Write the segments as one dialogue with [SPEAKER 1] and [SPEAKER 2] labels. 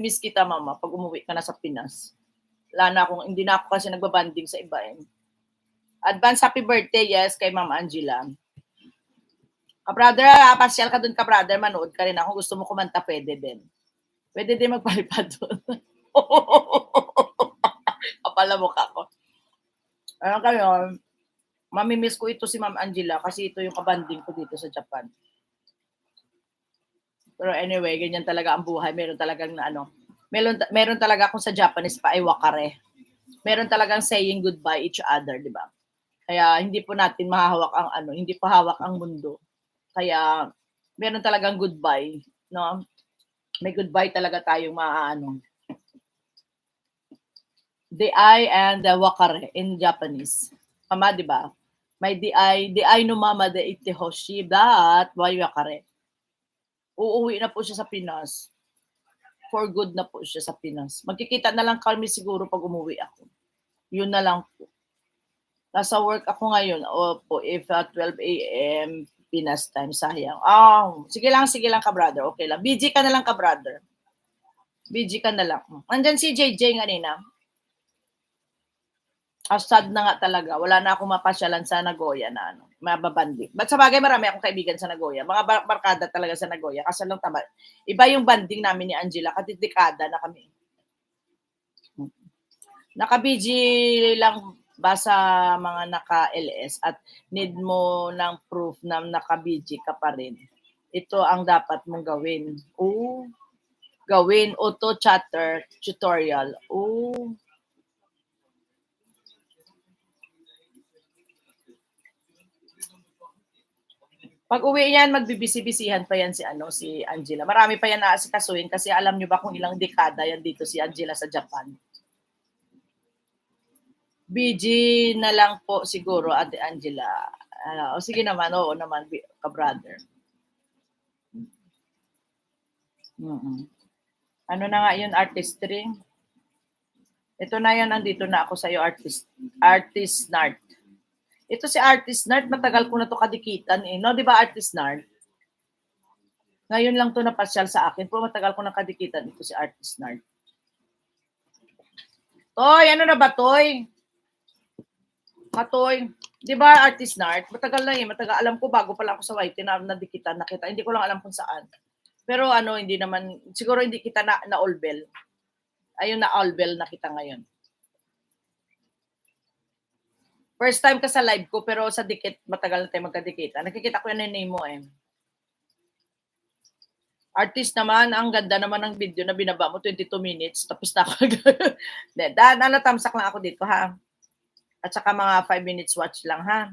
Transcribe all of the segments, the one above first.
[SPEAKER 1] Miss kita, mama, pag umuwi ka na sa Pinas. Hindi na ako kasi nagbabanding sa iba eh. Advance happy birthday, yes, kay Ma'am Angela. Ka-brother, pasyal ka dun, ka-brother, manood ka rin. Kung gusto mo kumanta, pwede din. Pwede din magpalipad dun. Kapala mukha ko. Ano kayo, mamimiss ko ito si Ma'am Angela kasi ito yung kabanding ko dito sa Japan. Pero anyway, ganyan talaga ang buhay. Meron talagang meron talaga kung sa Japanese pa ay wakare. Meron talagang saying goodbye each other, di ba? Kaya hindi po natin mahahawak ang hindi pa hawak ang mundo. Kaya meron talagang goodbye, no? May goodbye talaga tayong the I and the wakare in Japanese. Tama, di ba? May the I no mama de ite hoshi that why wakare. Uuwi na po siya sa Pinas. For good na po siya sa Pinas. Magkikita na lang kami siguro pag umuwi ako. Yun na lang po. Nasa work ako ngayon. Opo, if 12 a.m. Pinas time, sayang. Sige lang ka-brother. Okay lang. BG ka na lang, ka-brother. BG ka na lang. Andyan si JJ kanina. Sad na nga talaga. Wala na akong mapasyalan sa Nagoya na mababandi. But sa bagay, marami akong kaibigan sa Nagoya. Mga barkada talaga sa Nagoya. Kasi lang tama. Iba yung banding namin ni Angela. Katidikada na kami. Naka-BG lang ba sa mga naka-LS at need mo ng proof na naka-BG ka pa rin? Ito ang dapat mong gawin. Gawin auto chatter tutorial. Pag uwi yan, magbibisi-bisihan pa yan si Angela. Marami pa yan naasikasuhin kasi alam nyo ba kung ilang dekada yan dito si Angela sa Japan. BG na lang po siguro, Ate Angela. Sige naman, oo naman, ka-brother. Ano na nga yun, artistry? Ito na yan, nandito na ako sa'yo, Artist Nart. Ito si Artist Nart, matagal ko na to kadikitan eh. No, di ba Artist Nart? Ngayon lang to napasyal sa akin. Pero matagal ko na kadikitan ito si Artist Nart. Toy, ano na ba, Toy? Matoy, di ba Artist Nart? Matagal na eh. Alam ko bago pa lang ako sa YT na nadikitan, nakita. Hindi ko lang alam kung saan. Pero hindi naman, siguro hindi kita na all-bell. Ayun na all-bell na kita ngayon. First time ka sa live ko, pero sa dikit, matagal na tayo magkadikita. Nakikita ko yan yung name mo eh. Artist naman, ang ganda naman ng video na binaba mo, 22 minutes. Tapos na ako. Tamsak lang ako dito ha. At saka mga 5 minutes watch lang ha.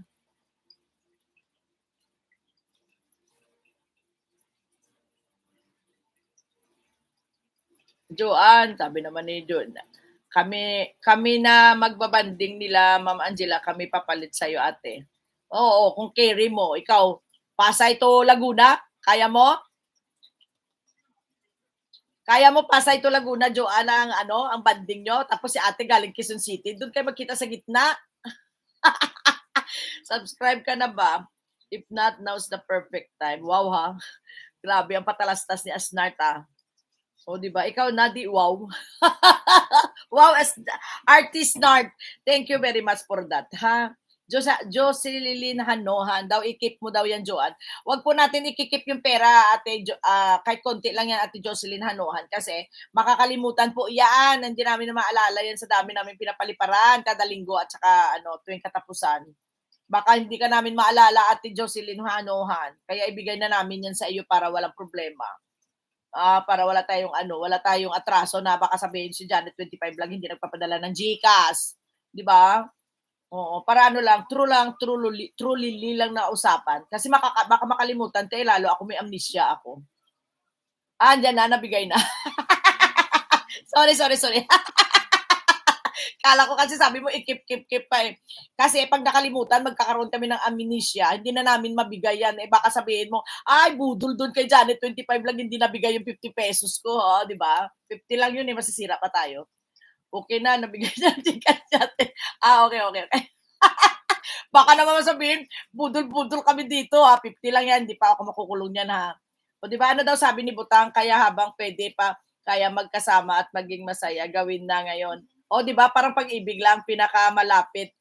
[SPEAKER 1] Joanne, sabi naman ni Joanne. Kami na magbabanding nila, Ma'am Angela, kami papalit sa'yo, ate. Oo, kung carry mo, ikaw, Pasay to Laguna, kaya mo? Kaya mo Pasay to Laguna, Joanna, ang banding nyo, tapos si ate galing Quezon City, doon kayo magkita sa gitna. Subscribe ka na ba? If not, now's the perfect time. Wow ha, grabe ang patalastas ni Asnart ha. O, di ba? Ikaw na, wow. Wow, Artist Nart. Thank you very much for that, ha? Jocelyn Hanohan, daw i-keep mo daw yan, Joanne. Huwag po natin i-keep yung pera, ate, kahit konti lang yan, ate Jocelyn Hanohan, kasi makakalimutan po yan. Hindi namin na maalala yan sa dami namin pinapaliparan kada linggo at saka tuwing katapusan. Baka hindi ka namin maalala, ate Jocelyn Hanohan. Kaya ibigay na namin yan sa iyo para walang problema. Para wala tayong atraso na baka sabihin si Janet 25 lang hindi nagpapadala ng GCash, 'di ba? Oo, para truly lang na usapan. Kasi baka makalimutan tayo, lalo ako may amnesia ako. Andiyan na, nabigay na. sorry. Kala ko kasi sabi mo i-keep pa eh. Kasi pag nakalimutan, magkakaroon kami ng amnesia, hindi na namin mabigay yan. Baka sabihin mo, ay budol doon kay Janet, 25 lang hindi nabigay yung 50 pesos ko, di ba? 50 lang yun masisira pa tayo. Okay na, nabigay na natin. Okay. Baka naman sabihin, budol kami dito 50 lang yan, hindi pa ako makukulong yan ha. O di ba daw sabi ni Butang, kaya habang pwede pa kaya magkasama at maging masaya, gawin na ngayon. O, di ba? Parang pag-ibig lang, pinakamalapit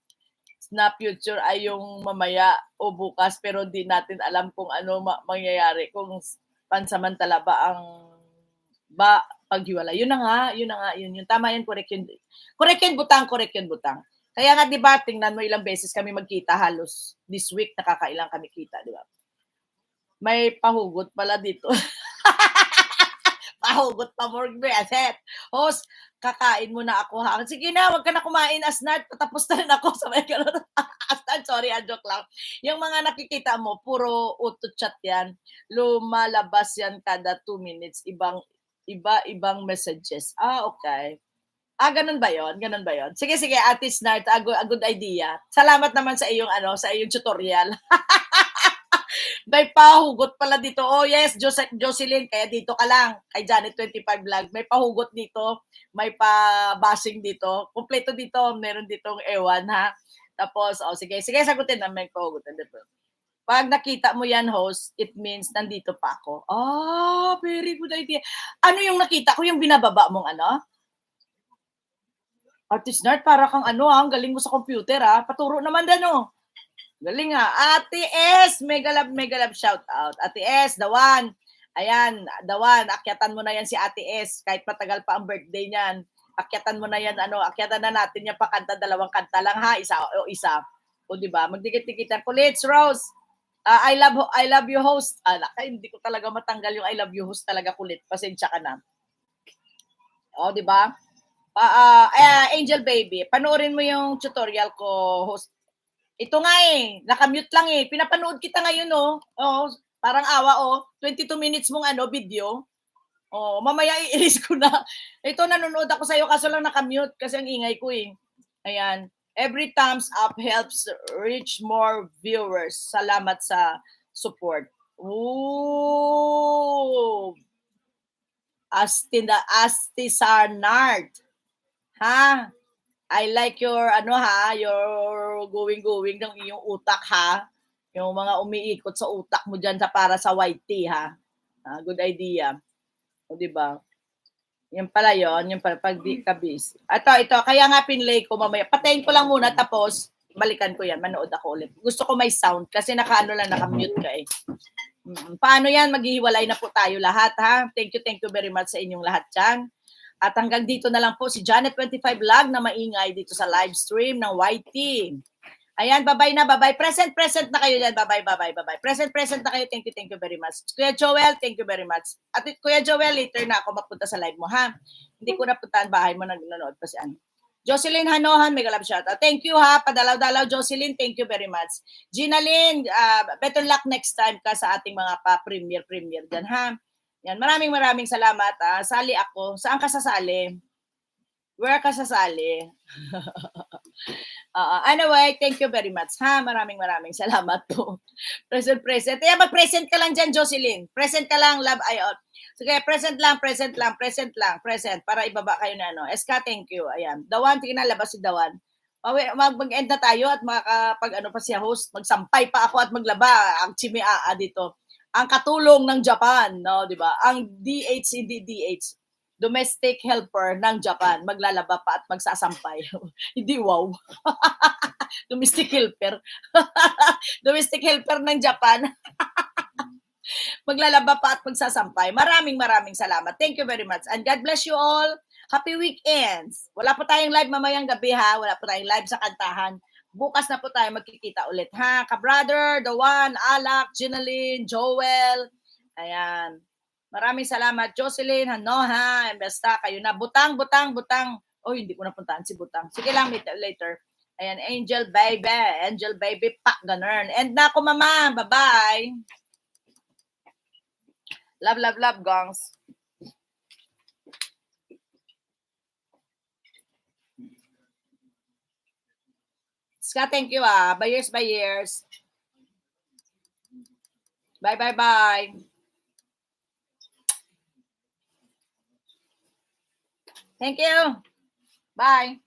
[SPEAKER 1] na future ay yung mamaya o bukas, pero di natin alam kung ano mangyayari, kung pansamantala ba ang paghiwalay. Yun na nga, yun. Tama yan, correct yun. Correct yun, butang. Kaya nga, di ba, tingnan mo ilang beses kami magkita, halos this week, nakakailang kami kita, di ba? May pahugot pala dito. Pahugot pa more beses. Host, kakain mo na ako ha. Sige na, wag ka na kumain, Asnard. Patapos na rin ako sa may ganun. Asnard, sorry, joke lang. Yung mga nakikita mo, puro auto chat yan. Lumalabas yan kada 2 minutes. Ibang messages. Okay. Ganun ba yon? Sige, Ate Snart, a good idea. Salamat naman sa iyong tutorial. May pahugot pala dito. Oh yes, Jocelyn, kaya dito ka lang. Kay Janet 25 Vlog. May pahugot dito. May pa-bashing dito. Kompleto dito. Meron ditong ewan ha. Tapos, sige, sagutin na may pahugotan dito. Pag nakita mo yan, host, it means nandito pa ako. Very good idea. Ano yung nakita ko? Yung binababa mong Artist Nerd, para kang ang galing mo sa computer Paturo naman din Galing Ate S, mega love shout out. Ate S, the one. Ayan, the one. Akyatan mo na yan si Ate S. Kahit matagal pa ang birthday niyan. Akyatan mo na yan, akyatan na natin yan pakanta, 2 kanta lang isa. O di ba? Magdikit-dikitan. Kulits, Rose. I love you host. Hindi ko talaga matanggal yung I love you host talaga, kulit. Pasensya ka na. O di ba? Angel Baby, panoorin mo yung tutorial ko, host. Ito nga nakamute lang Pinapanood kita ngayon parang awa 22 minutes mong video. Mamaya i-erase ko na. Ito nanonood ako sa iyo kaso lang nakamute kasi ang ingay ko Ayan. Every thumbs up helps reach more viewers. Salamat sa support. Ooh. Astisarnard. Ha? I like your your going ng iyong utak Yung mga umiikot sa utak mo diyan para sa white tea good idea. O di ba? Yan pala yung pag di ka busy. Ito, kaya nga pinlay ko mamaya. Patayin ko lang muna tapos balikan ko yan, manood ako ulit. Gusto ko may sound kasi naka-mute ka Paano yan? Maghihiwalay na po tayo lahat Thank you very much sa inyong lahat dyan. At hanggang dito na lang po si Janet 25 Vlog na maingay dito sa live stream ng YT. Ayan, bye-bye na, bye-bye. Present na kayo dyan. Bye-bye. Present na kayo. Thank you very much. Kuya Joel, thank you very much. At Kuya Joel, later na ako magpunta sa live mo, Hindi ko napuntahan bahay mo, nanonood pa si Jocelyn Hanohan, mega love shout out. Thank you padalaw-dalaw Jocelyn, thank you very much. Gina Lynn, better luck next time ka sa ating mga pa-premier dyan, Yan, maraming salamat. Sali ako. Saan ka sasali? Where ka sasali? Anyway, thank you very much. Maraming salamat po. Present. Mag-present ka lang dyan, Jocelyn. Present ka lang, love IOT. Sige, present lang. Para ibaba kayo na SK, thank you. Ayan. Dawan, tingin na, labas si Dawan. Mag-end na tayo at makakapag pa siya host. Magsampay pa ako at maglaba ang chimiaa dito. Ang katulong ng Japan, di ba? Ang hindi DH, domestic helper ng Japan, maglalaba pa at magsasampay. Hindi wow. Domestic helper. Domestic helper ng Japan. Maglalaba pa at magsasampay. Maraming salamat. Thank you very much. And God bless you all. Happy weekends. Wala pa tayong live mamayang gabi Wala pa tayong live sa kantahan. Bukas na po tayo magkikita ulit Ka-brother, the one, Alak, Ginaline, Joel. Ayan. Maraming salamat. Jocelyn, basta kayo na. Butang. Hindi ko napuntahan si Butang. Sige lang, later. Ayan, Angel Baby, pak, ganun. And na ako, mama. Bye-bye. Love, gongs. Scott, thank you By years. Bye. Thank you. Bye.